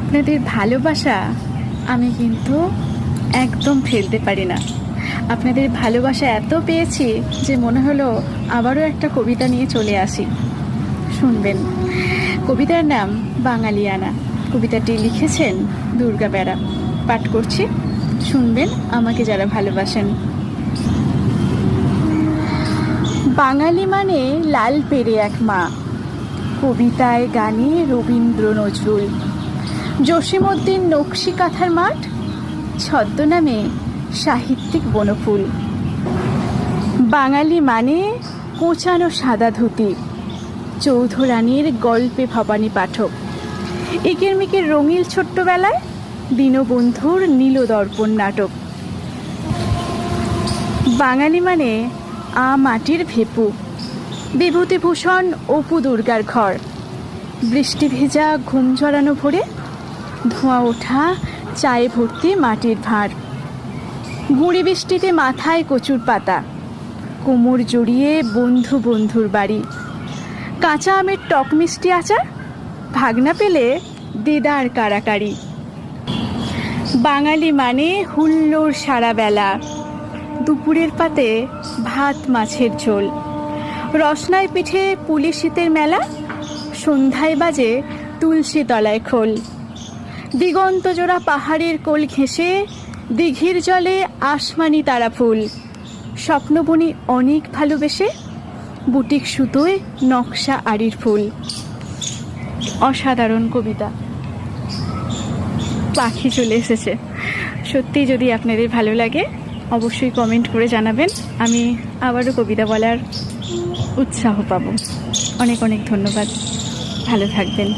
আপনাদের ভালোবাসা আমি কিন্তু একদম ফেলতে পারি না। আপনাদের ভালোবাসা এত পেয়েছি যে মনে হলো আবারও একটা কবিতা নিয়ে চলে আসি, শুনবেন। কবিতার নাম বাঙালিয়ানা। কবিতাটি লিখেছেন দুর্গা বেরা। পাঠ করছি, শুনবেন আমাকে যারা ভালোবাসেন। বাঙালি মানে লাল পেরে এক মা, কবিতায় গানে রবীন্দ্র নজরুল, জসীমউদ্দিন নকশি কাঁথার মাঠ, ছদ্মনামে সাহিত্যিক বনফুল। বাঙালি মানে কোঁচানো সাদা ধুতি, চৌধুরানীর গল্পে ভবানী পাঠক, একের মেকের রঙিল ছোট্টবেলায় দীনবন্ধুর নীলদর্পণ নাটক। বাঙালি মানে মাটির ভেপু, বিভূতিভূষণ অপু দুর্গার ঘর, বৃষ্টি ভেজা ঘুম জড়ানো ভোরে, ধোঁয়া ওঠা চায়ে ভর্তি মাটির ভাঁড়, গুঁড়ি বৃষ্টিতে মাথায় কচুর পাতা, কোমর জড়িয়ে বন্ধু বন্ধুর বাড়ি, কাঁচা আমের টক মিষ্টি আচার, ভাগনা পেলে দেদার কাড়াকাড়ি। বাঙালি মানে হুল্লোড় সারা বেলা, দুপুরের পাতে ভাত মাছের ঝোল, রসনায় পিঠে পুলি শীতের মেলা, সন্ধ্যায় বাজে তুলসী তলায় খোল, দিগন্ত জোড়া পাহাড়ের কোল ঘেঁষে দিঘির জলে আসমানি তারা ফুল, স্বপ্নবনী অনেক ভালোবেসে বুটিক সুতোয় নকশা আড়ির ফুল। অসাধারণ কবিতা। পাখি চলে এসেছে। সত্যি যদি আপনাদের ভালো লাগে অবশ্যই কমেন্ট করে জানাবেন, আমি আবারও কবিতা বলার উৎসাহ পাবো। অনেক অনেক ধন্যবাদ, ভালো থাকবেন।